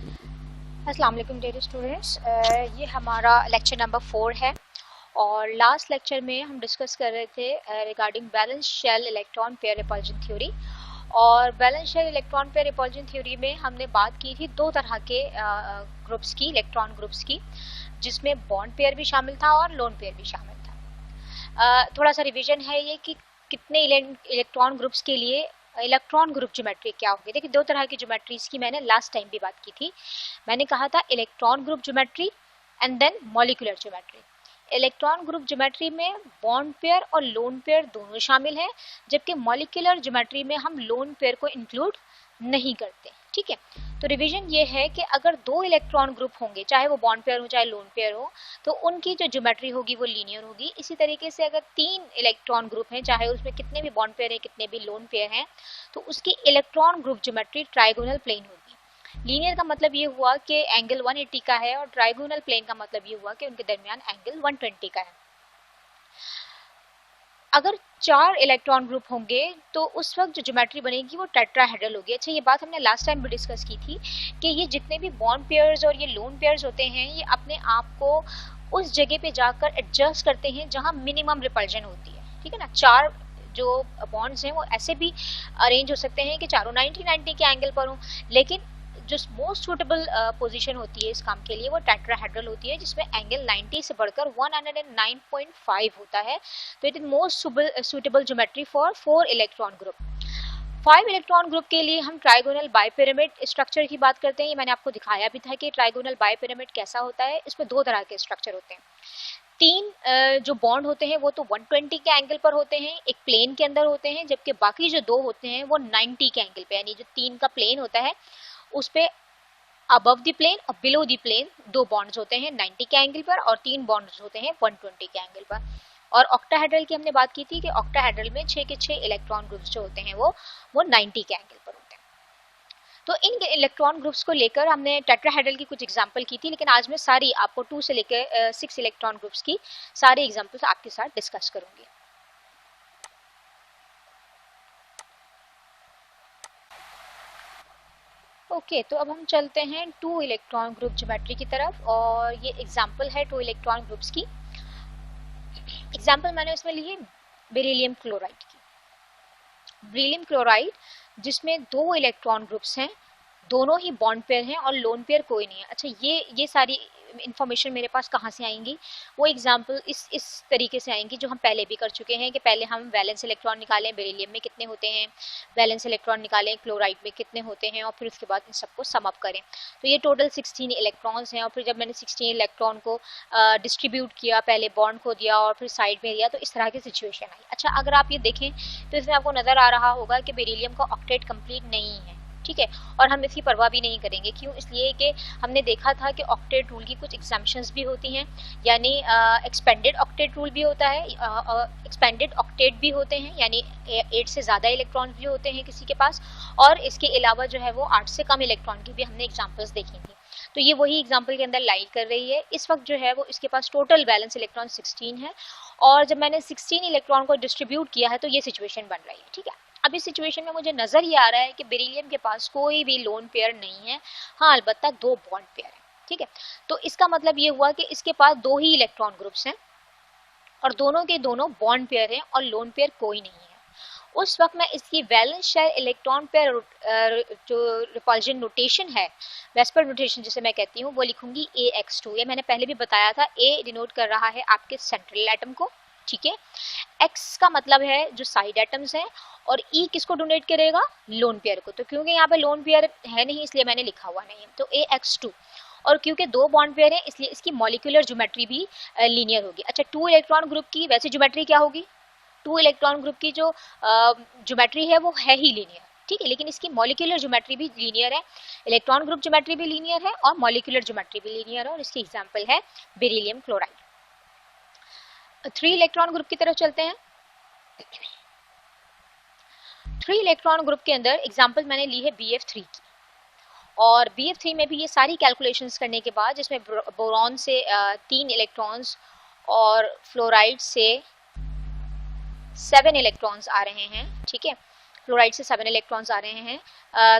अस्सलाम वालेकुम dear students, ये हमारा लेक्चर नंबर 4 है और लास्ट लेक्चर में हम डिस्कस कर रहे थे regarding valence shell electron pair repulsion theory. और valence shell electron pair repulsion theory में हमने बात की थी दो तरह के ग्रुप्स की, इलेक्ट्रॉन ग्रुप्स की, जिसमें बॉन्ड पेयर भी शामिल था और लोन पेयर भी शामिल था। थोड़ा सा रिवीजन है ये कि कितने इलेक्ट्रॉन ग्रुप्स के लिए इलेक्ट्रॉन ग्रुप ज्योमेट्री क्या होगी। देखिए, दो तरह की ज्योमेट्रीज की मैंने लास्ट टाइम भी बात की थी। मैंने कहा था electron group geometry and then molecular geometry. Electron group geometry में बॉन्ड पेयर और लोन पेयर दोनों शामिल हैं, जबकि मॉलिक्यूलर ज्योमेट्री में हम लोन पेयर को इंक्लूड नहीं करते। ठीक है, तो रिवीजन ये है कि अगर दो इलेक्ट्रॉन ग्रुप होंगे, चाहे वो बॉन्ड पेयर हो चाहे लोन पेयर हो, तो उनकी जो ज्योमेट्री होगी वो लीनियर होगी। इसी तरीके से अगर तीन इलेक्ट्रॉन ग्रुप हैं, चाहे उसमें कितने भी बॉन्ड पेयर हैं कितने भी लोन पेयर हैं, तो उसकी electron group geometry trigonal plane होगी। लीनियर का मतलब ये हुआ कि एंगल 180 का है और ट्राइगोनल प्लेन का मतलब ये हुआ कि उनके दरमियान एंगल 120 का है। अगर चार इलेक्ट्रॉन ग्रुप होंगे तो उस वक्त जो ज्योमेट्री बनेगी वो टेट्राहेड्रल होगी। अच्छा, ये बात हमने लास्ट टाइम भी डिस्कस की थी कि ये जितने भी बॉन्ड पेयर्स और ये लोन पेयर्स होते हैं, ये अपने आप को उस जगह पे जाकर एडजस्ट करते हैं जहां मिनिमम रिपल्जन होती है। ठीक है ना, चार जो बॉन्ड्स हैं वो ऐसे भी अरेंज हो सकते हैं कि चारों 90-90 के एंगल पर हो, लेकिन जो मोस्ट सूटेबल पोजीशन होती है इस काम के लिए वो टेट्राहेड्रल होती है, जिसमें एंगल 90 से बढ़कर 109.5 होता है। तो it is most suitable geometry for 4 electron group. 5 electron group के लिए हम ट्राइगोनल बाइपिरामिड स्ट्रक्चर की बात करते हैं। ये मैंने आपको दिखाया भी था कि ट्राइगोनल बाइपिरामिड कैसा होता है। इसमें दो तरह के स्ट्रक्चर होते हैं। तीन जो बॉन्ड होते हैं वो तो 120 के एंगल पर होते हैं, एक प्लेन के अंदर होते हैं, जबकि बाकी जो दो होते हैं वो 90 के एंगल पे, यानी जो तीन का प्लेन होता है उस पे अबव द प्लेन और बिलो द प्लेन दो बॉन्ड्स होते हैं 90 के एंगल पर, और तीन बॉन्ड्स होते हैं 120 के एंगल पर। और ऑक्टाहेड्रल की हमने बात की थी कि ऑक्टाहेड्रल में 6 के 6 इलेक्ट्रॉन ग्रुप्स जो होते हैं वो 90 के एंगल पर होते हैं। तो इन इलेक्ट्रॉन ग्रुप्स को लेकर हमने टेट्राहेड्रल की कुछ एग्जांपल की थी, लेकिन आज मैं सारी आपको 2 से लेकर 6 इलेक्ट्रॉन ग्रुप्स की सारी एग्जांपल्स आपके साथ डिस्कस करूंगी। ओके, तो अब हम चलते हैं 2 इलेक्ट्रॉन ग्रुप ज्योमेट्री की तरफ, और ये एग्जांपल है 2 इलेक्ट्रॉन ग्रुप्स की। एग्जांपल मैंने उसमें ली है बेरिलियम क्लोराइड की। बेरिलियम क्लोराइड जिसमें 2 इलेक्ट्रॉन ग्रुप्स हैं, दोनों ही बॉन्ड पेयर हैं और लोन पेयर कोई नहीं है। अच्छा, ये सारी इन्फॉर्मेशन मेरे पास कहाँ से आएंगी? वो एग्जांपल इस तरीके से आएंगी जो हम पहले भी कर चुके हैं कि पहले हम वैलेंस इलेक्ट्रॉन निकालें, बेरिलियम में कितने होते हैं, वैलेंस इलेक्ट्रॉन निकालें क्लोराइड में कितने होते हैं, और फिर उसके बाद इन सबको सम अप करें। तो ये टोटल 16 इलेक्ट्रॉन्स हैं, और फिर जब मैंने 16 इलेक्ट्रॉन को डिस्ट्रीब्यूट किया, पहले बॉन्ड को दिया और फिर साइड में दिया, तो इस तरह की सिचुएशन आई। अच्छा, अगर आप ये देखें तो इसमें आपको नजर आ रहा होगा कि बेरिलियम का ऑक्टेट कंप्लीट नहीं है। ठीक है, और हम इसकी परवाह भी नहीं करेंगे। क्यों? इसलिए कि हमने देखा था कि ऑक्टेट रूल की कुछ एग्जम्पशंस भी होती हैं, यानी एक्सपेंडेड ऑक्टेट रूल भी होता है, एक्सपेंडेड ऑक्टेट भी होते हैं, यानी 8 से ज़्यादा इलेक्ट्रॉन भी होते हैं किसी के पास, और इसके अलावा जो है वो 8 से कम इलेक्ट्रॉन की भी हमने एग्जाम्पल्स देखी थी। तो ये वही एग्जाम्पल के अंदर लाइट कर रही है। इस वक्त जो है वो इसके पास टोटल बैलेंस इलेक्ट्रॉन 16 है, और जब मैंने 16 इलेक्ट्रॉन को डिस्ट्रीब्यूट किया है तो ये सिचुएशन बन रही है। ठीक है, अब इस सिचुएशन में मुझे नजर ये आ रहा है कि बेरिलियम के पास कोई भी लोन पेयर नहीं है। हाँ, अलबत्ता 2 बॉन्ड पेयर है। ठीक है, तो इसका मतलब ये हुआ कि इसके पास 2 ही इलेक्ट्रॉन ग्रुप्स हैं और दोनों के दोनों बॉन्ड पेयर हैं और लोन पेयर कोई नहीं है। उस वक्त मैं इसकी वैलेंस शेल इलेक्ट्रॉन पेयर जो रिपल्जन नोटेशन है, वेस्पर नोटेशन जिसे मैं कहती हूँ, वो लिखूंगी AX2। ये मैंने पहले भी बताया था, A डिनोट कर रहा है आपके सेंट्रल एटम को। ठीक है, X का मतलब है जो साइड एटम्स हैं, और E किसको डोनेट करेगा? लोन पेयर को। तो क्योंकि यहाँ पे लोन पेयर है नहीं इसलिए मैंने लिखा हुआ नहीं है, तो AX2। और क्योंकि 2 बॉन्ड पेयर है इसलिए इसकी मॉलिक्यूलर ज्योमेट्री भी लीनियर होगी। अच्छा, 2 इलेक्ट्रॉन ग्रुप की वैसे ज्योमेट्री क्या होगी? 2 इलेक्ट्रॉन ग्रुप की जो ज्योमेट्री है वो है ही लीनियर। ठीक है, लेकिन इसकी मॉलिक्यूलर ज्योमेट्री भी लीनियर है, इलेक्ट्रॉन ग्रुप ज्योमेट्री भी लीनियर है और मॉलिक्यूलर ज्योमेट्री भी लीनियर है, और इसकी एग्जांपल है बेरिलियम क्लोराइड। 3 इलेक्ट्रॉन ग्रुप की तरफ चलते हैं। 3 इलेक्ट्रॉन ग्रुप के अंदर एग्जांपल मैंने ली है BF3 की, और BF3 में भी ये सारी कैलकुलेशंस करने के बाद, जिसमें बोरॉन से 3 इलेक्ट्रॉन्स और फ्लोराइड से 7 इलेक्ट्रॉन्स आ रहे हैं। ठीक है, फ्लोराइड से 7 इलेक्ट्रॉन्स आ रहे हैं,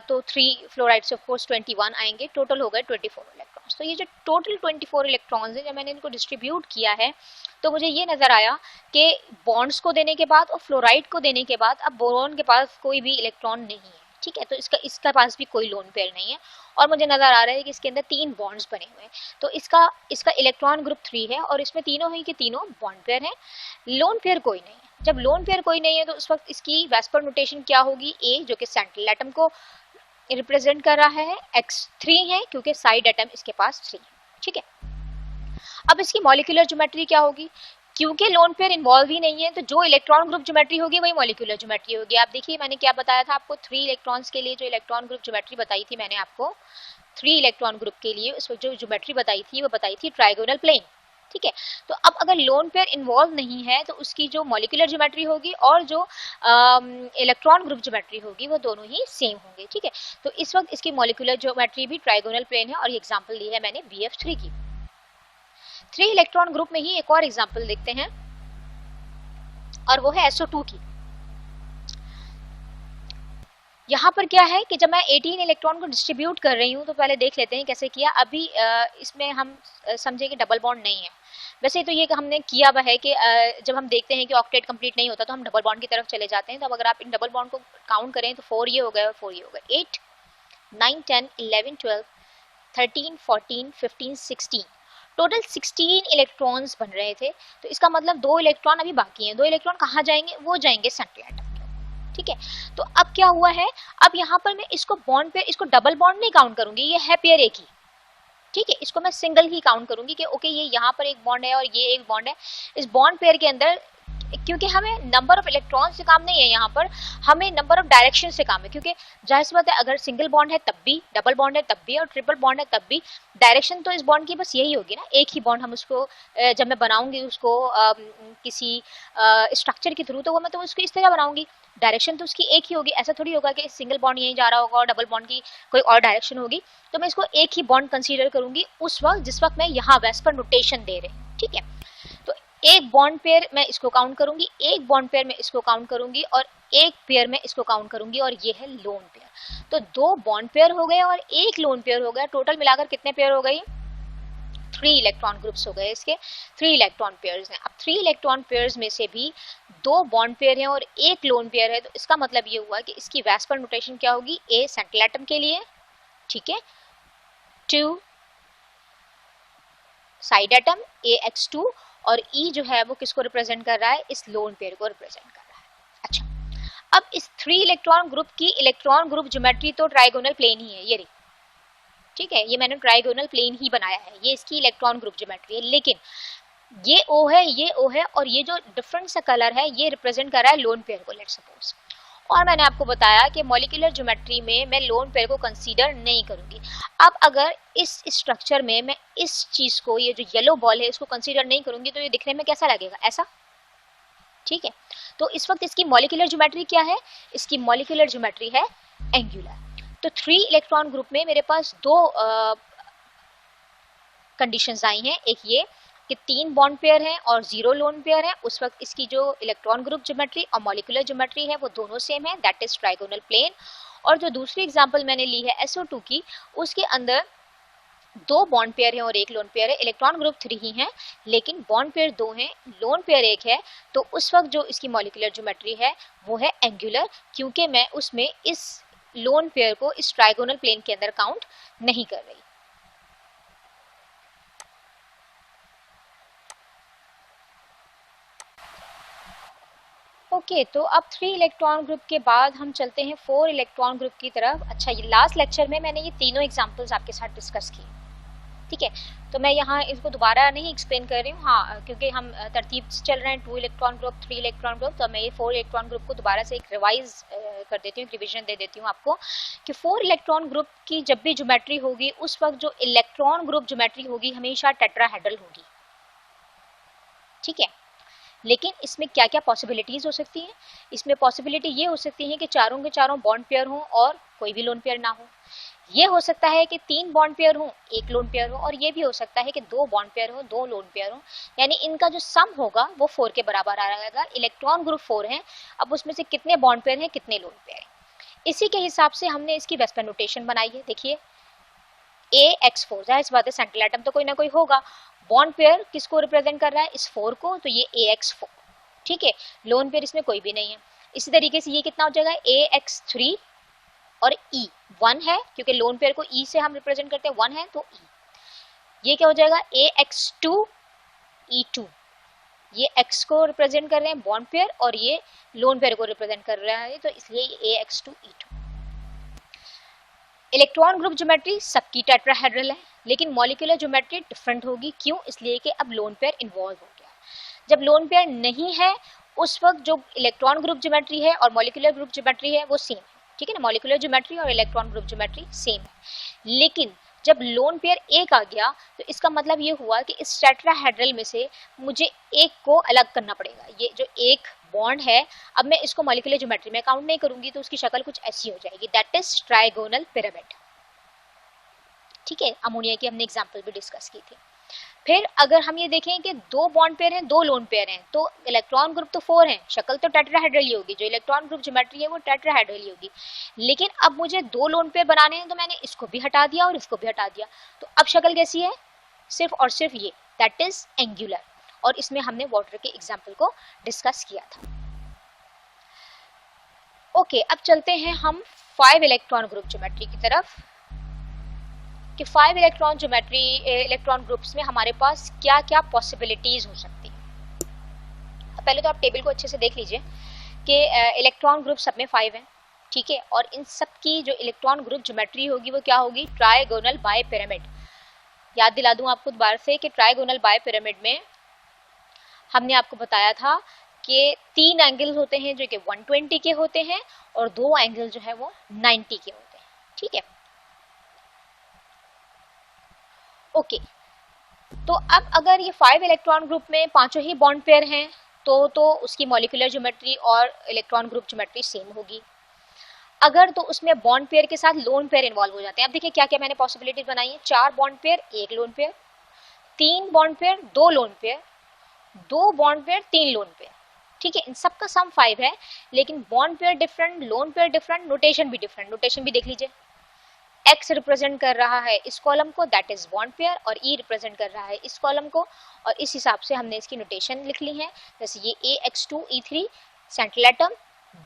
तो 3 फ्लोराइड से ऑफ कोर्स 21 आएंगे, टोटल हो गए 24 इलेक्ट्रॉन्स। तो ये जो टोटल 24 इलेक्ट्रॉन्स है, जब मैंने इनको डिस्ट्रीब्यूट किया है तो मुझे ये नजर आया कि बॉन्ड्स को देने के बाद और फ्लोराइड को देने के बाद अब बोरॉन के पास कोई भी इलेक्ट्रॉन नहीं है, ठीक है। तो इसका पास भी कोई लोन पेयर नहीं है, और मुझे नजर आ रहा है कि इसके अंदर 3 बॉन्ड्स बने हुए हैं। तो इसका इलेक्ट्रॉन ग्रुप 3 है और इसमें तीनों ही के तीनों बॉन्ड पेयर हैं, लोन पेयर कोई नहीं है। जब लोन पेयर कोई नहीं है तो उस वक्त इसकी वेस्पर नोटेशन क्या होगी, ए, जो कि सेंट्रल एटम को रिप्रेजेंट कर रहा है, x3 है क्योंकि साइड एटम इसके पास 3 है, ठीक है। अब इसकी मॉलिक्यूलर ज्योमेट्री क्या होगी, क्योंकि लोन पेयर इन्वॉल्व ही नहीं है तो जो इलेक्ट्रॉन ग्रुप ज्योमेट्री होगी वही मॉलिक्यूलर ज्योमेट्री होगी। आप देखिए मैंने क्या बताया था आपको, 3 इलेक्ट्रॉन्स के लिए जो इलेक्ट्रॉन ग्रुप ज्योमेट्री बताई थी मैंने आपको, 3 इलेक्ट्रॉन ग्रुप के लिए उस वक्त जो ज्योमेट्री बताई थी वो बताई थी ट्राइगोनल प्लेन, ठीक है। तो अब अगर लोन पेयर इन्वॉल्व नहीं है तो उसकी जो मॉलिक्यूलर ज्योमेट्री होगी और जो इलेक्ट्रॉन ग्रुप ज्योमेट्री होगी वो दोनों ही सेम होंगे, ठीक है। तो इस वक्त इसकी मॉलिक्यूलर ज्योमेट्री भी ट्राइगोनल प्लेन है, और ये एग्जांपल ली है मैंने BF3 की। 3 इलेक्ट्रॉन ग्रुप में ही एक और एग्जांपल देखते हैं, और वो है SO2 की। यहाँ पर क्या है कि जब मैं 18 इलेक्ट्रॉन को डिस्ट्रीब्यूट कर रही हूँ तो पहले देख लेते हैं कैसे किया। अभी इसमें हम समझे कि डबल बॉन्ड नहीं है, वैसे तो ये हमने किया हुआ है कि जब हम देखते हैं कि ऑक्टेट कंप्लीट नहीं होता तो हम डबल बॉन्ड की तरफ चले जाते हैं। तो अब अगर आप इन डबल बॉन्ड को काउंट करें तो 4 ये हो गए और 4 ये हो गए, 8 9 10 11 12 13 14 15 16, टोटल 16 इलेक्ट्रॉन्स बन रहे थे। तो इसका मतलब 2 इलेक्ट्रॉन अभी बाकी हैं। 2 इलेक्ट्रॉन कहाँ जाएंगे, वो जाएंगे सेंट्रल एटम के, ठीक है। तो अब क्या हुआ है, अब यहाँ पर मैं इसको बॉन्ड पेयर, इसको डबल बॉन्ड नहीं काउंट करूंगी, ये है पेयर एक ही, ठीक है। इसको मैं सिंगल ही काउंट करूंगी कि ओके ये यहाँ पर एक बॉन्ड है और ये एक बॉन्ड है। इस बॉन्ड पेयर के अंदर क्योंकि हमें नंबर ऑफ इलेक्ट्रॉन से काम नहीं है, यहाँ पर हमें नंबर ऑफ डायरेक्शन से काम है, क्योंकि जाहिर सी बात है अगर सिंगल बॉन्ड है तब भी, डबल बॉन्ड है तब भी, और ट्रिपल बॉन्ड है तब भी, डायरेक्शन तो इस बॉन्ड की बस यही होगी ना, एक ही बॉन्ड हम उसको जब मैं बनाऊंगी उसको किसी स्ट्रक्चर के थ्रू, तो वो मैं तो उसको इस तरह बनाऊंगी, डायरेक्शन तो उसकी एक ही होगी। ऐसा थोड़ी होगा कि सिंगल बॉन्ड यहीं जा रहा होगा और डबल बॉन्ड की कोई और डायरेक्शन होगी। तो मैं इसको एक ही बॉन्ड कंसीडर करूंगी उस वक्त जिस वक्त मैं यहाँ वेस्पर नोटेशन दे रही हूँ, ठीक है। तो एक बॉन्ड पेयर मैं इसको काउंट करूंगी, एक बॉन्ड पेयर में इसको काउंट करूंगी, और एक पेयर में इसको काउंट करूंगी, और ये है लोन पेयर। तो 2 बॉन्ड पेयर हो गए और एक लोन पेयर हो गया, टोटल मिलाकर कितने पेयर हो गई, 3 इलेक्ट्रॉन ग्रुप्स हो गए इसके, 3 इलेक्ट्रॉन पेयर्स हैं। अब 3 इलेक्ट्रॉन पेयर्स में से भी 2 बॉन्ड पेयर हैं और एक लोन पेयर है। तो इसका मतलब ये हुआ कि इसकी वेस्पर नोटेशन क्या होगी, ए सेंट्रल एटम के लिए, ठीक है, 2 साइड एटम AX2, और E जो है वो किसको रिप्रेजेंट कर रहा है, इस लोन पेयर को रिप्रेजेंट कर रहा है। अच्छा, अब इस 3 इलेक्ट्रॉन ग्रुप की इलेक्ट्रॉन ग्रुप ज्योमेट्री तो ट्राइगोनल प्लेन ही है, ये रही, ठीक है, ये मैंने ट्राइगोनल प्लेन ही बनाया है, ये इसकी इलेक्ट्रॉन ग्रुप ज्योमेट्री है। लेकिन ये O है, ये O है, और ये जो डिफरेंट सा कलर है ये रिप्रेजेंट कर रहा है लोन पेयर को, लेट्स सपोज। और मैंने आपको बताया कि मॉलिक्यूलर ज्योमेट्री में मैं लोन पेयर को कंसीडर नहीं करूंगी। अब अगर इस स्ट्रक्चर में मैं इस चीज को, ये जो येलो बॉल है, इसको कंसीडर नहीं करूंगी तो ये दिखने में कैसा लगेगा, ऐसा, ठीक है। तो इस वक्त इसकी मॉलिक्यूलर ज्योमेट्री क्या है, इसकी मॉलिक्यूलर ज्योमेट्री है एंगुलर। तो 3 इलेक्ट्रॉन ग्रुप में मेरे पास 2 कंडीशंस आई हैं, एक ये कि 3 बॉन्ड पेयर हैं और 0 लोन पेयर है, उस वक्त इसकी जो इलेक्ट्रॉन ग्रुप ज्योमेट्री और मॉलिक्यूलर ज्योमेट्री है वो दोनों सेम है, दैट इज ट्राइगोनल प्लेन। और जो दूसरी एग्जांपल मैंने ली है SO2 की, उसके अंदर 2 बॉन्ड पेयर है और एक लोन पेयर है, इलेक्ट्रॉन ग्रुप 3 ही है लेकिन बॉन्ड पेयर 2 हैं, लोन पेयर 1 है। तो उस वक्त जो इसकी मॉलिक्यूलर ज्योमेट्री है वो है एंगुलर, क्योंकि मैं उसमें इस लोन पेयर को इस ट्राइगोनल प्लेन के अंदर काउंट नहीं कर रही। ओके, तो अब 3 इलेक्ट्रॉन ग्रुप के बाद हम चलते हैं 4 इलेक्ट्रॉन ग्रुप की तरफ। अच्छा, ये लास्ट लेक्चर में मैंने ये तीनों एग्जांपल्स आपके साथ डिस्कस किए, ठीक है। तो मैं यहाँ इसको दोबारा नहीं एक्सप्लेन कर रही हूँ, हाँ, क्योंकि हम तरतीब से चल रहे हैं, 2 इलेक्ट्रॉन ग्रुप, 3 इलेक्ट्रॉन ग्रुप। तो मैं ये 4 इलेक्ट्रॉन ग्रुप को दोबारा से एक रिवाइज कर देती हूँ, रिविजन दे देती हूँ आपको कि 4 इलेक्ट्रॉन ग्रुप की जब भी ज्योमेट्री होगी उस वक्त जो इलेक्ट्रॉन ग्रुप ज्योमेट्री होगी हमेशा टेट्राहेड्रल होगी, ठीक है। लेकिन इसमें क्या क्या पॉसिबिलिटीज हो सकती हैं, इसमें पॉसिबिलिटी ये हो सकती है कि चारों के चारों बॉन्ड पेयर हों और कोई भी लोन पेयर ना हो, ये हो सकता है कि 3 बॉन्ड पेयर हो, 1 लोन पेयर हो, और ये भी हो सकता है कि 2 बॉन्ड पेयर हो, 2 लोन पेयर हो, यानी इनका जो सम होगा वो 4 के बराबर आ जाएगा। इलेक्ट्रॉन ग्रुप 4 है, अब उसमें से कितने बॉन्ड पेयर हैं, कितने लोन पेयर हैं, इसी के हिसाब से हमने इसकी वेस्पर नोटेशन बनाई है। देखिए AX4, जाहिर सी बात है सेंट्रल एटम तो कोई ना कोई होगा। बॉन्ड पेयर किसको रिप्रेजेंट कर रहा है, इस 4 को, तो ये AX4, ठीक है। लोन पेयर इसमें कोई भी नहीं है। इसी तरीके से ये कितना हो जाएगा, AX3 और E 1 है, क्योंकि लोन पेयर को E से हम रिप्रेजेंट करते हैं, 1 है तो E। ये क्या हो जाएगा, AX2 E2, ये X को रिप्रेजेंट कर रहे हैं बॉन्ड पेयर, और ये लोन पेयर को रिप्रेजेंट कर रहा है, तो इसलिए AX2 E2। Electron group geometry सबकी टेट्राहेड्रल है, लेकिन मॉलिक्यूलर ज्योमेट्री डिफरेंट होगी। क्यों, इसलिए कि अब लोन पेयर इन्वॉल्व हो गया। जब लोन पेयर नहीं है उस वक्त जो इलेक्ट्रॉन ग्रुप ज्योमेट्री है और मॉलिक्यूलर ग्रुप ज्योमेट्री है वो सेम है, ठीक है ना। मॉलिक्यूलर ज्योमेट्री और इलेक्ट्रॉन ग्रुप ज्योमेट्री सेम है, लेकिन जब लोन पेयर एक आ गया तो इसका मतलब ये हुआ कि इस टेट्राहेड्रल में से मुझे एक को अलग करना पड़ेगा। ये जो एक बॉन्ड है, अब मैं इसको मॉलिक्यूलर ज्योमेट्री में काउंट नहीं करूंगी, तो उसकी शक्ल कुछ ऐसी हो जाएगी, दैट इज ट्राइगोनल पिरामिड, ठीक है। अमोनिया की हमने एग्जांपल भी डिस्कस की थी। फिर अगर हम ये देखें कि 2 बॉन्ड पेयर हैं, 2 लोन पेयर हैं, तो इलेक्ट्रॉन ग्रुप तो 4 है, शक्ल तो टेट्राहेड्रल ही होगी, जो इलेक्ट्रॉन ग्रुप ज्योमेट्री है वो टेट्राहेड्रल ही होगी। लेकिन अब मुझे 2 लोन पेयर बनाने हैं, तो मैंने इसको भी हटा दिया और इसको भी हटा दिया, तो अब शक्ल कैसी है, सिर्फ और सिर्फ ये, दैट इज एंगुलर। और इसमें हमने वाटर के एग्जाम्पल को डिस्कस किया था। ओके, अब चलते हैं हम 5 इलेक्ट्रॉन ग्रुप ज्योमेट्री की तरफ, कि 5 इलेक्ट्रॉन ज्योमेट्री इलेक्ट्रॉन ग्रुप्स में हमारे पास क्या क्या पॉसिबिलिटीज हो सकती है। पहले तो आप टेबल को अच्छे से देख लीजिए कि इलेक्ट्रॉन ग्रुप सब में 5 हैं, ठीक है, और इन सब की जो इलेक्ट्रॉन ग्रुप ज्योमेट्री होगी वो क्या होगी, ट्राइगोनल बाय पिरामिड। याद दिला दूं आपको दोबारा से कि ट्राइगोनल बाय पिरामिड में हमने आपको बताया था कि 3 एंगल होते हैं जो कि 120 के होते हैं, और 2 एंगल जो है वो 90 के होते हैं, ठीक है। ओके, तो अब अगर ये 5 इलेक्ट्रॉन ग्रुप में पांचों ही बॉन्ड पेयर हैं, तो उसकी मॉलिक्यूलर ज्योमेट्री और इलेक्ट्रॉन ग्रुप ज्योमेट्री सेम होगी। अगर तो उसमें बॉन्ड पेयर के साथ लोन पेयर इन्वॉल्व हो जाते हैं। अब देखिए क्या क्या मैंने पॉसिबिलिटीज बनाई है, 4 bond pair 1 lone pair, 3 bond pair 2 lone pair, 2 bond pair 3 lone pair, ठीक है। इन सब का सम 5 है, लेकिन bond pair different, lone pair different, notation भी डिफरेंट। नोटेशन भी देख लीजिए, X रिप्रेजेंट कर रहा है इस कॉलम को, दैट इज बॉन्ड पेयर, और E रिप्रेजेंट कर रहा है इस कॉलम को, और इस हिसाब से हमने इसकी नोटेशन लिख ली है। जैसे ये AX2 E3 central atom,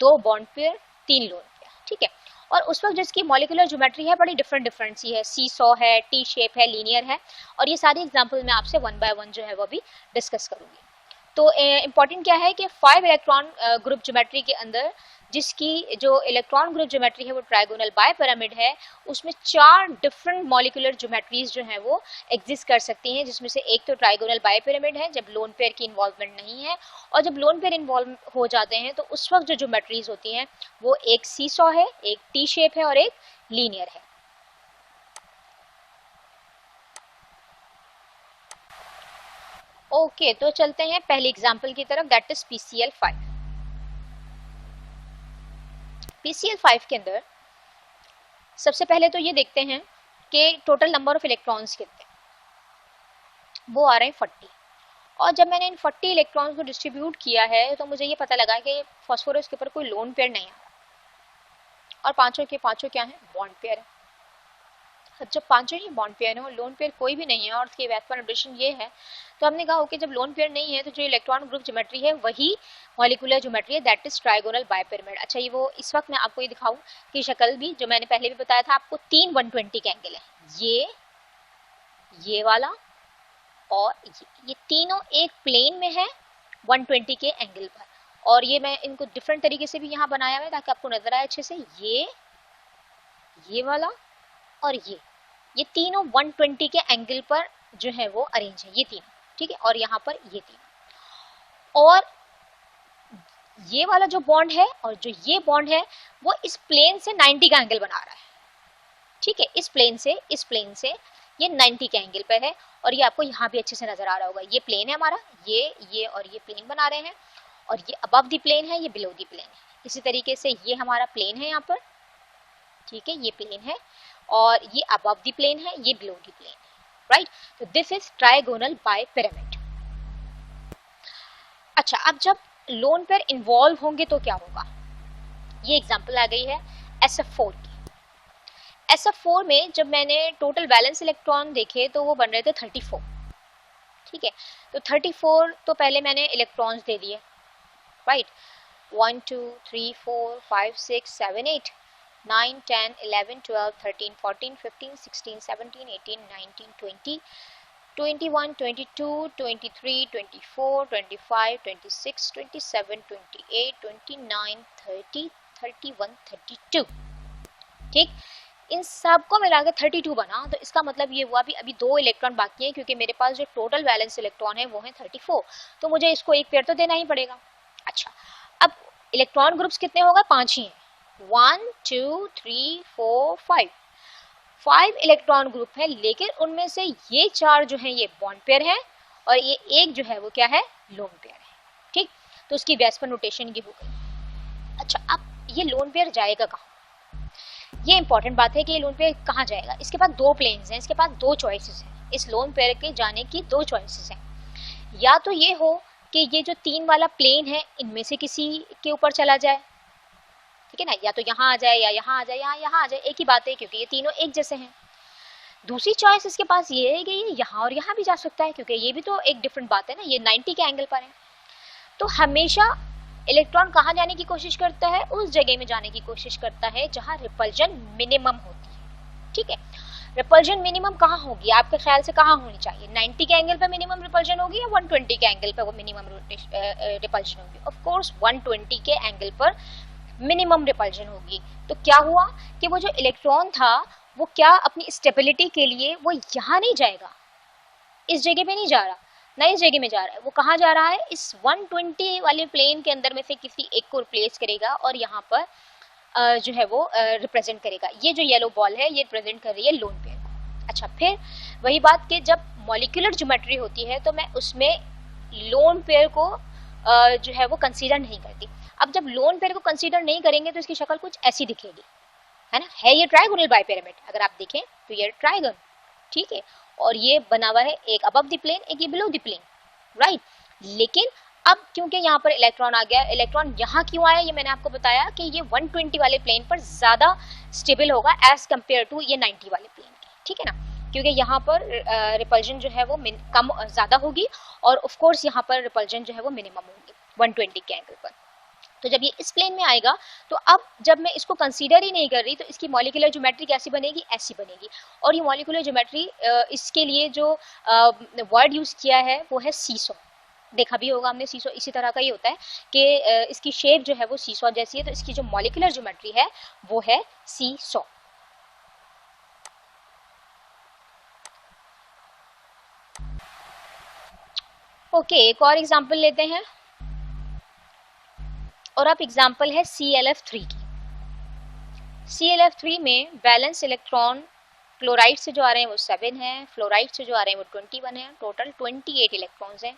2 bond pair 3 lone pair, ठीक है। और उस वक्त जिसकी मॉलिक्यूलर ज्योमेट्री है बड़ी डिफरेंट सी है, सीसॉ है, टी शेप है, लीनियर है, और ये सारी एग्जाम्पल मैं आपसे 1 बाय 1 जो है वो भी डिस्कस करूंगी। तो इम्पॉर्टेंट क्या है कि 5 इलेक्ट्रॉन ग्रुप ज्योमेट्री के अंदर जिसकी जो इलेक्ट्रॉन ग्रुप ज्योमेट्री है वो ट्राइगोनल बाय पिरामिड है, उसमें 4 डिफरेंट मॉलिक्यूलर ज्योमेट्रीज जो हैं वो एग्जिस्ट कर सकती हैं, जिसमें से एक तो ट्राइगोनल बाय पिरामिड है जब लोन पेयर की इन्वॉल्वमेंट नहीं है, और जब लोन पेयर इन्वॉल्व हो जाते हैं तो उस वक्त जो ज्योमेट्रीज होती हैं वो एक सीसॉ है, एक टी शेप है और एक लीनियर है। ओके, तो चलते हैं पहली एग्जाम्पल की तरफ, दैट इज PCl5। PCl5 के अंदर सबसे पहले तो ये देखते हैं कि टोटल नंबर ऑफ इलेक्ट्रॉन्स कितने, वो आ रहे हैं 40। और जब मैंने इन 40 इलेक्ट्रॉन्स को डिस्ट्रीब्यूट किया है तो मुझे ये पता लगा कि फास्फोरस के ऊपर कोई लोन पेयर नहीं आ रहा, और पांचों के पांचों क्या है, बॉन्ड पेयर है। जब पांचों ही बॉन्ड पेयर है और लोन पेयर कोई भी नहीं है, और उसकी वेस्पर नोटेशन ये है, तो हमने कहा ओके जब लोन पेयर नहीं है तो जो इलेक्ट्रॉन ग्रुप ज्योमेट्री है वही मॉलिक्यूलर ज्योमेट्री है, that is trigonal bipyramid. अच्छा, ये वो इस वक्त मैं आपको ये दिखाऊं कि शक्ल भी जो मैंने पहले भी बताया था आपको, 3 120 के एंगल है, ये वाला और ये तीनों एक प्लेन में है 120 के एंगल पर, और ये मैं इनको डिफरेंट तरीके से भी यहाँ बनाया हुआ है ताकि आपको नजर आए अच्छे से। ये वाला और ये तीनों 120 के एंगल पर जो है वो अरेंज है, ये तीनों, ठीक है। और यहाँ पर ये तीनों, और ये वाला जो बॉन्ड है और जो ये बॉन्ड है वो इस प्लेन से 90 का एंगल बना रहा है, ठीक है। इस प्लेन से ये 90 के एंगल पे है, और ये आपको यहाँ भी अच्छे से नजर आ रहा होगा। ये प्लेन है हमारा, ये और ये प्लेन बना रहे हैं, और ये अबव दी प्लेन है, ये बिलो दी प्लेन है। इसी तरीके से ये हमारा प्लेन है यहाँ पर, ठीक है, ये प्लेन है, और ये अबव द प्लेन है, ये बिलो द प्लेन है, राइट। तो this is trigonal bipyramid. अच्छा, अब जब लोन पेयर इन्वॉल्व होंगे तो क्या होगा, ये एग्जांपल आ गई है SF4 की। SF4 में जब मैंने टोटल वैलेंस इलेक्ट्रॉन देखे तो वो बन रहे थे 34, ठीक है। तो 34 तो पहले मैंने इलेक्ट्रॉन्स दे दिए, राइट। 1 2 3 4 5 6 7 8 9 10 11 12 13 14 15 16 17 18 19 20 21 22 23 24 25 26 27 28 29 30 31 32, ठीक। इन सबको मिला के 32 बना। तो इसका मतलब ये हुआ अभी 2 इलेक्ट्रॉन बाकी हैं, क्योंकि मेरे पास जो टोटल वैलेंस इलेक्ट्रॉन है वो है 34, तो मुझे इसको एक पेयर तो देना ही पड़ेगा। अच्छा, अब इलेक्ट्रॉन ग्रुप्स कितने हो गए, 5 ही हैं। 1 2 3 4 5 इलेक्ट्रॉन ग्रुप है, लेकिन उनमें से ये 4 जो है ये बॉन्ड पेयर है और ये एक जो है वो क्या है, लोन पेयर है, ठीक। तो उसकी वेस्पर नोटेशन की हो गई। अच्छा, अब ये लोन पेयर जाएगा कहाँ, ये इंपॉर्टेंट बात है कि ये लोन पेयर कहाँ जाएगा। इसके पास 2 प्लेन्स हैं, इसके पास 2 चॉइसेस हैं, इस लोन पेयर के जाने की 2 चॉइसेस हैं। या तो ये हो कि ये जो 3 वाला प्लेन है इनमें से किसी के ऊपर चला जाए, ठीक है ना, या तो यहाँ आ जाए या यहाँ आ जाए या यहाँ आ जाए, एक ही बात है क्योंकि ये तीनों एक जैसे हैं। दूसरी चॉइस इसके पास ये है कि ये यहाँ और यहाँ भी जा सकता है, क्योंकि ये भी तो एक डिफरेंट बात है ना, ये 90 के एंगल पर है। तो हमेशा इलेक्ट्रॉन कहाँ जाने की कोशिश करता है, उस जगह में जाने की कोशिश करता है जहां रिपल्जन मिनिमम होती है, ठीक है। रिपल्जन मिनिमम कहाँ होगी आपके ख्याल से, कहाँ होनी चाहिए, 90 के एंगल पे मिनिमम रिपल्जन होगी या 120 के एंगल पे वो मिनिमम रिपल्जन होगी। ऑफ कोर्स 120 के एंगल पर मिनिमम रिपल्जन होगी। तो क्या हुआ कि वो जो इलेक्ट्रॉन था वो क्या अपनी स्टेबिलिटी के लिए वो यहाँ नहीं जाएगा, इस जगह पे नहीं जा रहा, नई जगह में जा रहा है। वो कहाँ जा रहा है, इस 120 वाले प्लेन के अंदर में से किसी एक को रिप्लेस करेगा और यहाँ पर जो है वो रिप्रेजेंट करेगा। ये जो येलो बॉल है ये रिप्रेजेंट कर रही है लोन पेयर को। अच्छा, फिर वही बात कि जब मॉलिक्यूलर ज्योमेट्री होती है तो मैं उसमें लोन पेयर को जो है वो कंसीडर नहीं करती। अब जब लोन पेयर को कंसीडर नहीं करेंगे तो इसकी शक्ल कुछ ऐसी दिखेगी, है ना। है ये ट्राइगोनल बाय पिरामिड, अगर आप देखें तो ये ट्राइगन, ठीक है, और ये बना हुआ है एक अबव द प्लेन, एक ये बिलो द प्लेन, राइट। लेकिन अब क्योंकि यहाँ पर इलेक्ट्रॉन आ गया, इलेक्ट्रॉन यहाँ क्यों आया ये मैंने आपको बताया कि ये 120 वाले प्लेन पर ज्यादा स्टेबल होगा एज कंपेयर टू ये 90 वाले प्लेन के, ठीक है ना, क्योंकि यहाँ पर रिपल्जन जो है वो कम ज्यादा होगी और ऑफ कोर्स यहाँ पर रिपल्जन जो है वो मिनिमम होगी 120 के एंगल पर। तो जब ये इस प्लेन में आएगा तो अब जब मैं इसको कंसीडर ही नहीं कर रही तो इसकी मॉलिक्यूलर ज्योमेट्री कैसी बनेगी, ऐसी बनेगी। और ये मॉलिक्यूलर ज्योमेट्री इसके लिए जो वर्ड यूज किया है वो है सीसो। देखा भी होगा हमने, सीसो इसी तरह का ही होता है कि इसकी शेप जो है वो सीसो जैसी है, तो इसकी जो मॉलिक्यूलर ज्योमेट्री है वो है सीसो। ओके, एक और एग्जांपल लेते हैं और अब एग्जांपल है ClF3 की। ClF3 में बैलेंस इलेक्ट्रॉन क्लोराइड से जो आ रहे हैं वो 7 हैं, फ्लोराइड से जो आ रहे हैं वो 21 हैं, टोटल 28 इलेक्ट्रॉन्स हैं।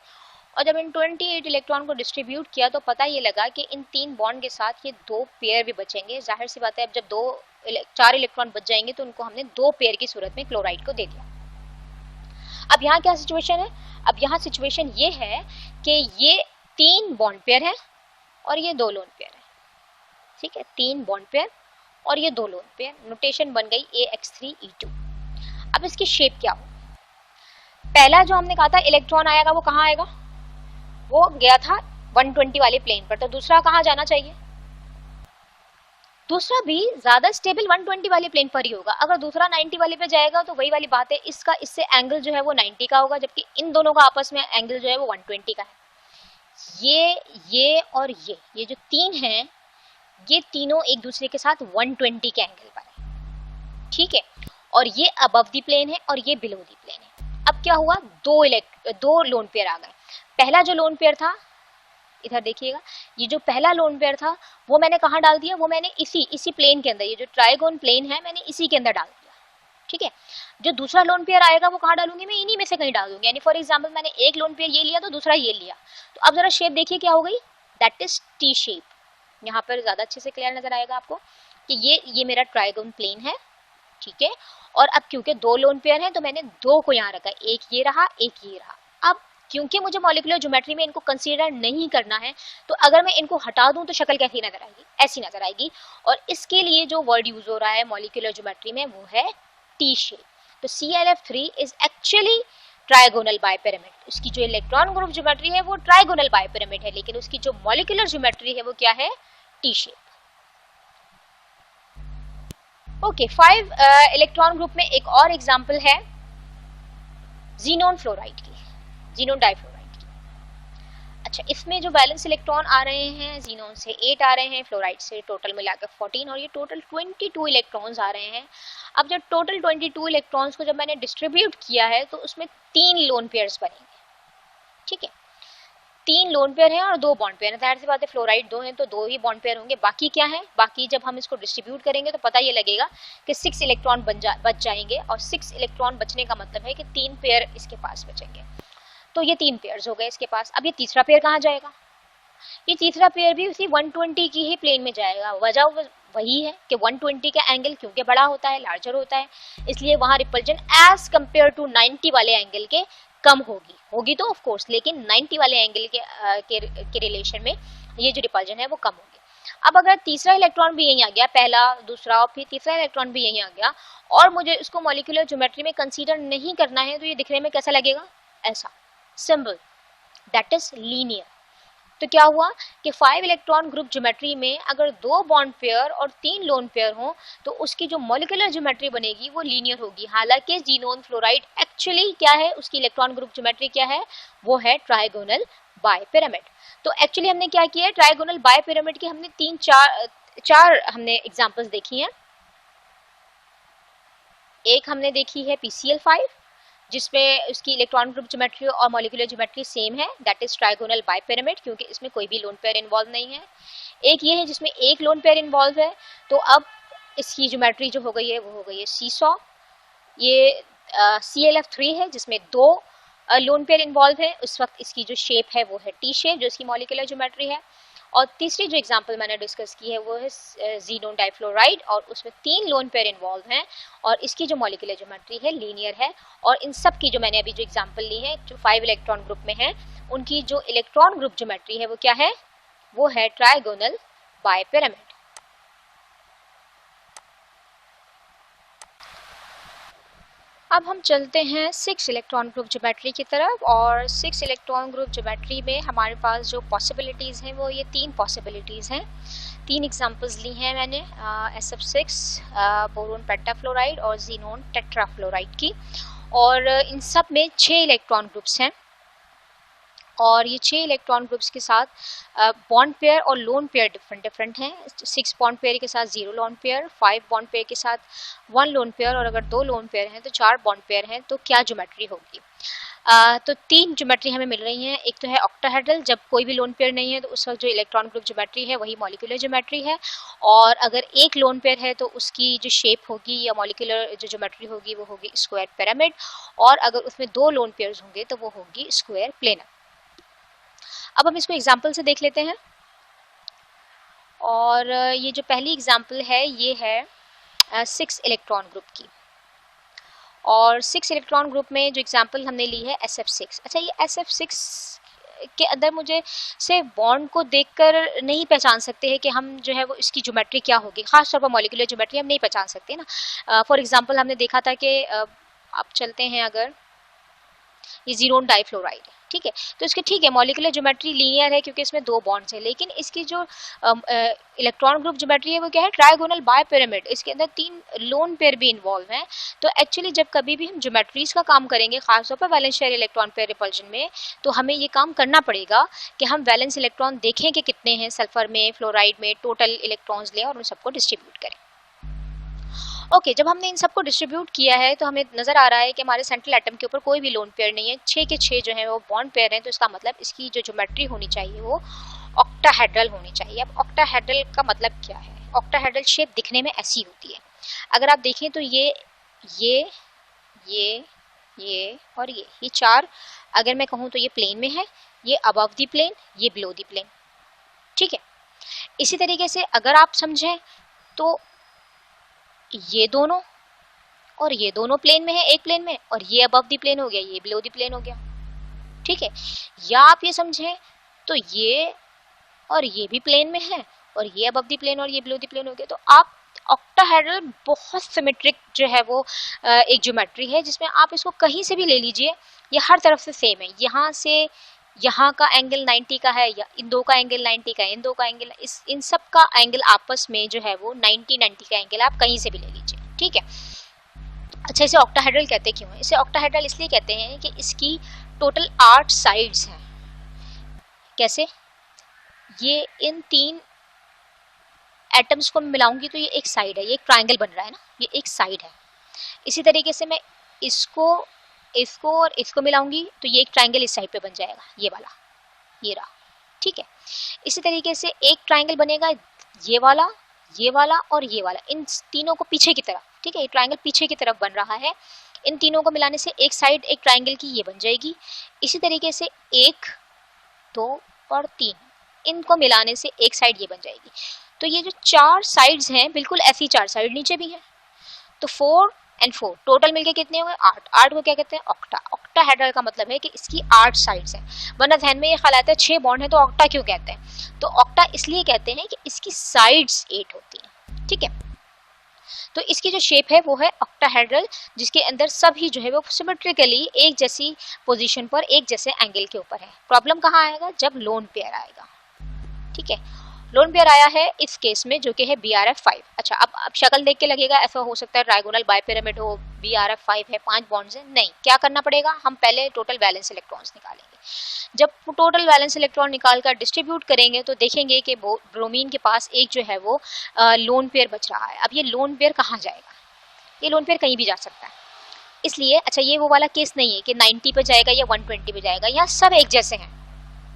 और जब इन 28 इलेक्ट्रॉन को डिस्ट्रीब्यूट किया तो पता ये लगा कि इन 3 बॉन्ड के साथ ये 2 पेयर भी बचेंगे। जाहिर सी बात है, अब जब 4 इलेक्ट्रॉन बच जाएंगे तो उनको हमने 2 पेयर की सूरत में क्लोराइड को दे दिया। अब यहाँ क्या सिचुएशन है, अब यहाँ सिचुएशन ये है कि ये 3 बॉन्ड पेयर है और ये 2 लोन पेयर है, ठीक है, 3 बॉन्ड पेयर और ये 2 लोन पेयर। नोटेशन बन गई AX3E2। अब इसकी शेप क्या हो, पहला जो हमने कहा था इलेक्ट्रॉन आएगा वो कहाँ आएगा, वो गया था 120 वाले प्लेन पर, तो दूसरा कहाँ जाना चाहिए, दूसरा भी ज्यादा स्टेबल 120 वाले प्लेन पर ही होगा। अगर दूसरा 90 वाले पे जाएगा तो वही वाली बात है, इसका इससे एंगल जो है वो 90 का होगा, जबकि इन दोनों का आपस में एंगल जो है वो 120 का है। ये और ये जो 3 हैं ये तीनों एक दूसरे के साथ 120 के एंगल पर है, ठीक है, और ये अबव द प्लेन है और ये बिलो द प्लेन है। अब क्या हुआ, 2 लोन पेयर आ गए। पहला जो लोन पेयर था, इधर देखिएगा, ये जो पहला लोन पेयर था वो मैंने कहाँ डाल दिया, वो मैंने इसी प्लेन के अंदर, ये जो ट्राइगोन प्लेन है मैंने इसी के अंदर डाल दिया, ठीक है। जो दूसरा लोन पेयर आएगा वो कहाँ डालूंगी, मैं इन्हीं में से कहीं डाल दूंगी। यानी फॉर एग्जांपल मैंने एक लोन पेयर ये लिया तो दूसरा ये लिया, तो अब जरा शेप देखिए क्या हो गई, दैट इज टी शेप। यहाँ पर ज्यादा अच्छे से क्लियर नजर आएगा आपको कि ये मेरा ट्राइगोन प्लेन है ठीक है। और अब क्योंकि 2 लोन पेयर हैं तो मैंने 2 को यहाँ रखा, एक ये रहा एक ये रहा। अब क्योंकि मुझे मॉलिक्यूलर ज्योमेट्री में इनको कंसीडर नहीं करना है, तो अगर मैं इनको हटा दूं तो शक्ल कैसी नजर आएगी, ऐसी नजर आएगी। और इसके लिए जो वर्ड यूज हो रहा है मॉलिक्यूलर ज्योमेट्री में वो है टी शेप। तो ClF3 इज एक्चुअली ट्रायगोनल बाइपिरामिड। उसकी जो इलेक्ट्रॉन ग्रुप ज्योमेट्री है वो ट्रायगोनल बाइपिरामिड है, लेकिन उसकी जो मॉलिक्यूलर ज्योमेट्री है वो क्या है, T shape. Okay, 5 electron group में एक और एग्जांपल है ज़ीनोन फ्लोराइड की, ज़ीनोन डाइफ्लोराइड की। अच्छा, इसमें जो बैलेंस इलेक्ट्रॉन आ रहे हैं ज़ीनोन से 8 आ रहे हैं, फ्लोराइड से टोटल मिलाकर 14, और ये टोटल 22 इलेक्ट्रॉन्स आ रहे हैं। अब जब टोटल 22 इलेक्ट्रॉन्स को जब मैंने डिस्ट्रीब्यूट किया है तो उसमें 3 लोन पेयर्स बनेंगे, ठीक है। 3 लोन पेयर हैं और 2 बॉन्ड पेयर हैं। जाहिर सी बात है फ्लोराइड 2 हैं तो 2 ही बॉन्ड पेयर होंगे। बाकी क्या है, बाकी जब हम इसको डिस्ट्रीब्यूट करेंगे तो पता ये लगेगा कि 6 इलेक्ट्रॉन बच जाएंगे, और 6 इलेक्ट्रॉन बचने का मतलब है कि 3 पेयर इसके पास बचेंगे। तो ये 3 पेयर्स हो गए इसके पास। अब ये तीसरा पेयर कहाँ जाएगा, ये तीसरा पेयर भी उसी 120 की ही प्लेन में जाएगा। वजह वही है कि 120 का एंगल क्योंकि बड़ा होता है, लार्जर होता है, इसलिए वहां रिपल्जन एज कंपेयर टू 90 वाले एंगल के कम होगी तो ऑफ कोर्स, लेकिन 90 वाले एंगल के रिलेशन में ये जो रिपल्जन है वो कम होगी। अब अगर तीसरा इलेक्ट्रॉन भी यहीं आ गया, पहला दूसरा और फिर तीसरा इलेक्ट्रॉन भी यहीं आ गया, और मुझे उसको मॉलिक्यूलर ज्योमेट्री में कंसीडर नहीं करना है, तो ये दिखने में कैसा लगेगा, ऐसा सिंबल, दैट इज लीनियर। तो क्या हुआ कि 5 इलेक्ट्रॉन ग्रुप ज्योमेट्री में अगर 2 बॉन्ड पेयर और 3 लोन पेयर हो तो उसकी जो मॉलिक्यूलर ज्योमेट्री बनेगी वो लीनियर होगी। हालांकि ज़ीनोन फ्लोराइड एक्चुअली क्या है, उसकी इलेक्ट्रॉन ग्रुप ज्योमेट्री क्या है, वो है ट्रायगोनल बाइपिरामिड। तो एक्चुअली हमने क्या किया है, ट्रायगोनल बाइपिरामिड की हमने 4 हमने एग्जांपल्स देखी हैं। एक हमने देखी है PCl5 जिसमें उसकी इलेक्ट्रॉन ग्रुप ज्योमेट्री और मॉलिक्यूलर ज्योमेट्री सेम है, दैट इज ट्रायगोनल बाइपिरामिड, क्योंकि इसमें कोई भी लोन पेयर इन्वॉल्व नहीं है। एक ये है जिसमें एक लोन पेयर इन्वॉल्व है, तो अब इसकी ज्योमेट्री जो हो गई है वो हो गई है सीसॉ। ये ClF3 है जिसमें 2 लोन पेयर इन्वॉल्व है, उस वक्त इसकी जो शेप है वो है टी शेप, जो इसकी मॉलिक्यूलर ज्योमेट्री है। और तीसरी जो एग्जांपल मैंने डिस्कस की है वो है ज़ीनोन डाइफ्लोराइड, और उसमें 3 लोन पेयर इन्वॉल्व हैं और इसकी जो मॉलिक्यूलर ज्योमेट्री है लीनियर है। और इन सब की जो मैंने अभी जो एग्जांपल ली है जो 5 इलेक्ट्रॉन ग्रुप में है, उनकी जो इलेक्ट्रॉन ग्रुप ज्योमेट्री है वो क्या है, वो है ट्रायगोनल बाइपिरामिड। अब हम चलते हैं 6 इलेक्ट्रॉन ग्रुप ज्योमेट्री की तरफ, और 6 इलेक्ट्रॉन ग्रुप ज्योमेट्री में हमारे पास जो पॉसिबिलिटीज़ हैं वो ये 3 पॉसिबिलिटीज़ हैं। 3 एग्जांपल्स ली हैं मैंने SF6, बोरोन पेंटाफ्लोराइड और ज़ीनोन टेट्राफ्लोराइड की, और इन सब में 6 इलेक्ट्रॉन ग्रुप्स हैं। और ये 6 इलेक्ट्रॉन ग्रुप्स के साथ बॉन्ड पेयर और लोन पेयर डिफरेंट हैं। 6 बॉन्ड पेयर के साथ 0 लोन पेयर, 5 बॉन्ड पेयर के साथ 1 लोन पेयर, और अगर 2 लोन पेयर हैं तो 4 बॉन्ड पेयर हैं। तो क्या ज्योमेट्री होगी, तो 3 ज्योमेट्री हमें मिल रही हैं। एक तो है ऑक्टाहेड्रल, जब कोई भी लोन पेयर नहीं है तो उस वक्त जो इलेक्ट्रॉन ग्रुप ज्योमेट्री है वही मॉलिक्यूलर ज्योमेट्री है, और अगर एक लोन पेयर है तो उसकी जो शेप होगी या मॉलिक्यूलर जो ज्योमेट्री होगी वो होगी स्क्वायर पिरामिड, और अगर उसमें 2 लोन पेयर्स होंगे तो वो होगी स्क्वायर प्लेनर। अब हम इसको एग्जाम्पल से देख लेते हैं, और ये जो पहली एग्जाम्पल है ये है 6 इलेक्ट्रॉन ग्रुप की, और 6 इलेक्ट्रॉन ग्रुप में जो एग्जाम्पल हमने ली है SF6। अच्छा, ये SF6 के अंदर मुझे से बॉन्ड को देखकर नहीं पहचान सकते हैं कि हम जो है वो इसकी ज्योमेट्री क्या होगी, खासतौर पर मॉलिक्यूलर ज्योमेट्री हम नहीं पहचान सकते ना। फॉर एग्जांपल हमने देखा था कि आप चलते हैं, अगर ये ज़ीनोन डाइफ्लोराइड है, ठीक है, तो इसके ठीक है मॉलिक्यूलर ज्योमेट्री लीनियर है क्योंकि इसमें 2 बॉन्ड्स हैं, लेकिन इसकी जो इलेक्ट्रॉन ग्रुप ज्योमेट्री है वो क्या है, ट्रायगोनल बाइपिरामिड, इसके अंदर 3 लोन पेयर भी इन्वॉल्व हैं। तो एक्चुअली जब कभी भी हम ज्योमेट्रीज का काम करेंगे, खासतौर पर valence share electron pair repulsion में, तो हमें ये काम करना पड़ेगा कि हम वैलेंस इलेक्ट्रॉन देखें कि कितने हैं सल्फर में, फ्लोराइड में, टोटल इलेक्ट्रॉन्स लें और उन सबको डिस्ट्रीब्यूट करें। ओके, जब हमने इन सबको डिस्ट्रीब्यूट किया है तो हमें नजर आ रहा है कि हमारे सेंट्रल एटम के ऊपर कोई भी लोन पेयर नहीं है, 6 के 6 जो है वो बॉन्ड पेयर हैं, तो इसका मतलब इसकी जो ज्योमेट्री होनी चाहिए वो ऑक्टाहेड्रल होनी चाहिए। अब ऑक्टाहेड्रल का मतलब क्या है, ऑक्टाहेड्रल शेप दिखने में ऐसी होती है। अगर आप देखें तो ये और ये 4, अगर मैं कहूँ तो ये प्लेन में है, ये अबव द प्लेन, ये बिलो द प्लेन, ठीक है। इसी तरीके से अगर आप समझें तो ये दोनों और ये दोनों प्लेन में है, एक प्लेन में, और ये अबव द प्लेन हो गया, ये बिलो द प्लेन हो गया, ठीक है। या आप ये समझें तो ये और ये भी प्लेन में है, और ये अबव द प्लेन और ये बिलो द प्लेन हो गया। तो आप ऑक्टाहेड्रल बहुत सिमेट्रिक जो है वो एक ज्योमेट्री है, जिसमें आप इसको कहीं से भी ले लीजिए, ये हर तरफ से सेम है। यहाँ से यहाँ का एंगल 90 का है, या इन दो का एंगल 90 का है, इन दो का एंगल, इन सब का एंगल आपस में जो है वो 90 का एंगल आप कहीं से भी ले लीजिए, ठीक है। अच्छा, इसे ऑक्टाहेड्रल कहते क्यों है? इसे ऑक्टाहेड्रल इसलिए कहते हैं कि इसकी टोटल 8 साइड्स हैं। कैसे? ये इन 3 एटम्स को मिलाऊंगी तो ये एक साइड है, ये एक ट्राइंगल बन रहा है ना, ये एक साइड है। इसी तरीके से मैं इसको और इसको मिलाऊंगी तो ये एक ट्राइंगल इस साइड पे बन जाएगा, ये वाला, ये रहा, ठीक है। इसी तरीके से एक ट्राइंगल बनेगा ये वाला और ये वाला, इन तीनों को पीछे की तरफ, ठीक है। ये ट्राइंगल पीछे की तरफ बन रहा है, इन तीनों को मिलाने से एक साइड एक ट्राइंगल की ये बन जाएगी। इसी तरीके से 1, 2 और 3, इनको मिलाने से एक साइड ये बन जाएगी। तो ये जो 4 साइड्स हैं, बिल्कुल ऐसी 4 साइड नीचे भी हैं। तो 4 और 4 टोटल मिलके कितने हुए? 8। 8 को क्या कहते हैं? ऑक्टा। ऑक्टाहेड्रल का मतलब है कि इसकी 8 साइड्स हैं। वरना ध्यान में ये ख्याल आता है 6 बॉन्ड है तो ऑक्टा क्यों कहते हैं? तो ऑक्टा इसलिए कहते हैं कि इसकी साइड्स 8 होती हैं, ठीक है। तो इसकी जो शेप है वो है ऑक्टाहेड्रल, जिसके अंदर सभी जो है वो सिमेट्रिकली एक जैसी पोजीशन पर एक जैसे एंगल के ऊपर है। प्रॉब्लम कहाँ आएगा? जब लोन पेयर आएगा, ठीक है। लोन पेयर आया है इस केस में, जो कि है BRF5। अच्छा, अब शक्ल देख के लगेगा ऐसा हो सकता है ट्राइगोनल बाइपिरामिड हो, BRF5 है, 5 बॉन्ड्स हैं। नहीं, क्या करना पड़ेगा? हम पहले टोटल वैलेंस इलेक्ट्रॉन्स निकालेंगे। जब टोटल वैलेंस इलेक्ट्रॉन निकाल कर डिस्ट्रीब्यूट करेंगे तो देखेंगे कि ब्रोमीन के पास एक जो है वो लोन पेयर बच रहा है। अब ये लोन पेयर कहाँ जाएगा? ये लोन पेयर कहीं भी जा सकता है, इसलिए अच्छा ये वो वाला केस नहीं है कि 90 पे जाएगा या 120 पे जाएगा, यहाँ सब एक जैसे हैं,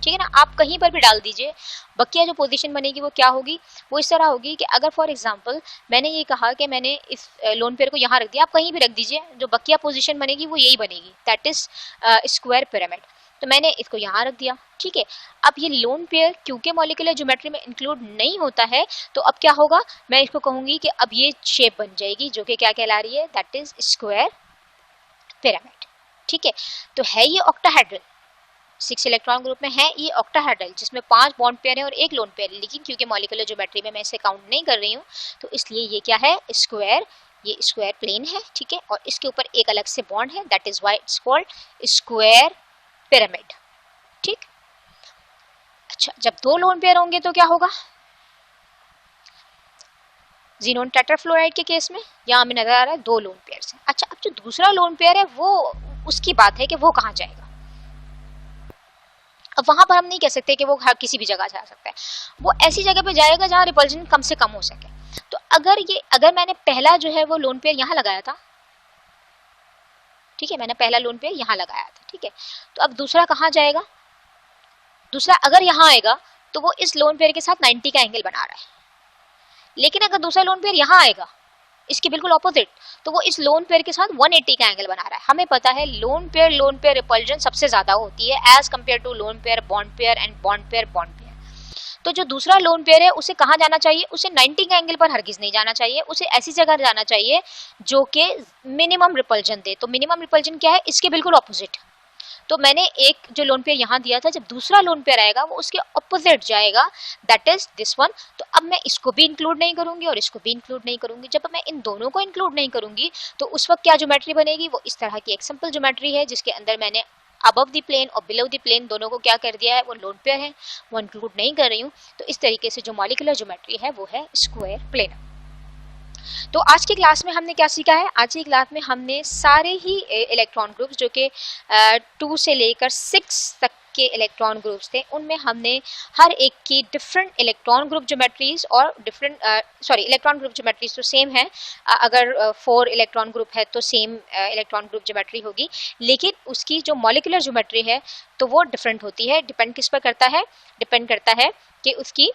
ठीक है ना। आप कहीं पर भी डाल दीजिए, बकिया जो पोजीशन बनेगी वो क्या होगी? वो इस तरह होगी कि अगर फॉर एग्जांपल मैंने ये कहा कि मैंने इस लोन पेयर को यहाँ रख दिया, आप कहीं भी रख दीजिए, जो बकिया पोजीशन बनेगी वो यही बनेगी, दैट इज स्क्वायर पिरामिड। तो मैंने इसको यहाँ रख दिया, ठीक है। अब ये लोन पेयर क्योंकि मॉलिक्यूलर ज्योमेट्री में इंक्लूड नहीं होता है, तो अब क्या होगा? मैं इसको कहूंगी कि अब ये शेप बन जाएगी जो कि क्या कहला रही है? दैट इज स्क्वायर पिरामिड, ठीक है। तो है ये ऑक्टाहेड्रल, 6 इलेक्ट्रॉन ग्रुप में है ये ऑक्टाहेड्रल, जिसमें 5 बॉन्ड पेयर है और एक लोन पेयर है। लेकिन क्योंकि मॉलिक्यूलर ज्योमेट्री में मैं इसे काउंट नहीं कर रही हूँ, तो इसलिए ये क्या है? स्क्वायर, ये स्क्वायर प्लेन है, ठीक है। और इसके ऊपर एक अलग से बॉन्ड है, that is why it's called square pyramid, ठीक। अच्छा, जब 2 लोन पेयर होंगे तो क्या होगा? ज़ीनोन टेट्राफ्लोराइड के केस में यहाँ हमें नजर आ रहा है 2 लोन पेयर हैं। अच्छा, अब जो दूसरा लोन पेयर है वो उसकी बात है कि वो कहाँ जाएगा। अब वहां पर हम नहीं कह सकते कि वो किसी भी जगह जा सकता है, वो ऐसी जगह पे जाएगा जहां रिपल्जन कम से कम हो सके। तो अगर मैंने पहला जो है वो लोन पेयर यहाँ लगाया था, ठीक है, मैंने पहला लोन पेयर यहाँ लगाया था, ठीक है। तो अब दूसरा कहाँ जाएगा? दूसरा अगर यहाँ आएगा तो वो इस लोन पेयर के साथ 90 का एंगल बना रहा है। लेकिन अगर दूसरा लोन पेयर यहाँ आएगा इसके बिल्कुल ऑपोजिट, तो वो इस लोन पेयर के साथ 180 का एंगल बना रहा है। हमें पता है लोन पेयर रिपल्जन सबसे ज्यादा होती है as compared to lone pair, bond pair and bond pair. तो जो दूसरा लोन पेयर है उसे कहाँ जाना चाहिए? उसे 90 के एंगल पर हरगिज नहीं जाना चाहिए, उसे ऐसी जगह जाना चाहिए जो कि मिनिमम रिपल्जन दे। तो मिनिमम रिपल्जन क्या है? इसके बिल्कुल ऑपोजिट। तो मैंने एक जो लोन पेयर यहाँ दिया था, जब दूसरा लोन पेयर आएगा वो उसके ऑपोजिट जाएगा, दैट इज दिस वन। तो अब मैं इसको भी इंक्लूड नहीं करूंगी और इसको भी इंक्लूड नहीं करूंगी। जब मैं इन दोनों को इंक्लूड नहीं करूंगी तो उस वक्त क्या ज्योमेट्री बनेगी? वो इस तरह की एक सिंपल ज्योमेट्री है, जिसके अंदर मैंने अबव द प्लेन और बिलो द प्लेन दोनों को क्या कर दिया है? वो लोन पेयर है, वो इंक्लूड नहीं कर रही हूँ। तो इस तरीके से जो मॉलिक्यूलर ज्योमेट्री है वो है स्क्वायर प्लेन। तो आज की क्लास में हमने क्या सीखा है? आज की क्लास में हमने सारे ही इलेक्ट्रॉन ग्रुप्स जो कि 2 से लेकर 6 तक के इलेक्ट्रॉन ग्रुप्स थे, उनमें हमने हर एक की डिफरेंट इलेक्ट्रॉन ग्रुप ज्योमेट्रीज और डिफरेंट इलेक्ट्रॉन ग्रुप ज्योमेट्रीज तो सेम है। अगर 4 इलेक्ट्रॉन ग्रुप है तो सेम इलेक्ट्रॉन ग्रुप ज्योमेट्री होगी, लेकिन उसकी जो मॉलिक्यूलर ज्योमेट्री है तो वो डिफरेंट होती है। डिपेंड किस पर करता है? डिपेंड करता है कि उसकी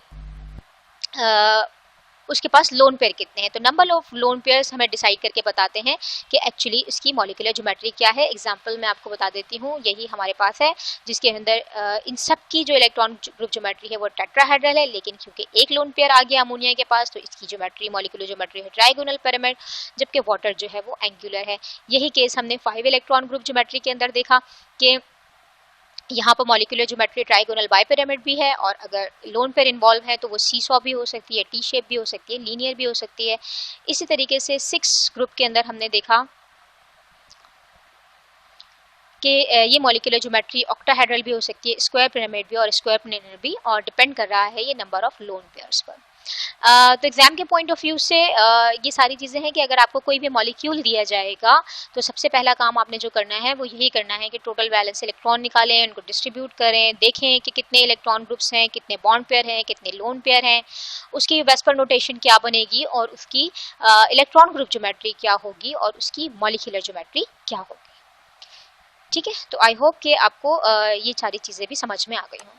उसके पास लोन पेयर कितने हैं। तो नंबर ऑफ लोन पेयर्स हमें डिसाइड करके बताते हैं कि एक्चुअली इसकी मॉलिक्यूलर ज्योमेट्री क्या है। एग्जांपल मैं आपको बता देती हूँ, यही हमारे पास है जिसके अंदर इन सब की जो इलेक्ट्रॉन ग्रुप ज्योमेट्री है वो टेट्राहेड्रल है, लेकिन क्योंकि एक लोन पेयर आ गया अमोनिया के पास तो इसकी ज्योमेट्री मॉलिक्यूलर ज्योमेट्री है ट्राइगोनल पिरामिड, जबकि वाटर जो है वो एंगुलर है। यही केस हमने 5 इलेक्ट्रॉन ग्रुप ज्योमेट्री के अंदर देखा कि यहाँ पर मॉलिक्यूलर ज्योमेट्री ट्राइगोनल बाइपिरामिड भी है, और अगर लोन पेयर इन्वॉल्व है तो वो सीसॉ भी हो सकती है, टी शेप भी हो सकती है, लीनियर भी हो सकती है। इसी तरीके से 6 ग्रुप के अंदर हमने देखा कि ये मॉलिक्यूलर ज्योमेट्री ऑक्टाहेड्रल भी हो सकती है, स्क्वायर पिरामिड भी और स्क्वायर प्लेनर भी, और डिपेंड कर रहा है ये नंबर ऑफ लोन पेयर्स पर। तो एग्जाम के पॉइंट ऑफ व्यू से ये सारी चीज़ें हैं कि अगर आपको कोई भी मॉलिक्यूल दिया जाएगा तो सबसे पहला काम आपने जो करना है वो यही करना है कि टोटल वैलेंस इलेक्ट्रॉन निकालें, उनको डिस्ट्रीब्यूट करें, देखें कि कितने इलेक्ट्रॉन ग्रुप्स हैं, कितने बॉन्ड पेयर हैं, कितने लोन पेयर हैं, उसकी वेस्पर नोटेशन क्या बनेगी और उसकी इलेक्ट्रॉन ग्रुप ज्योमेट्री क्या होगी और उसकी मॉलिक्यूलर ज्योमेट्री क्या होगी। ठीक है, तो आई होप कि आपको ये सारी चीज़ें भी समझ में आ गई हों।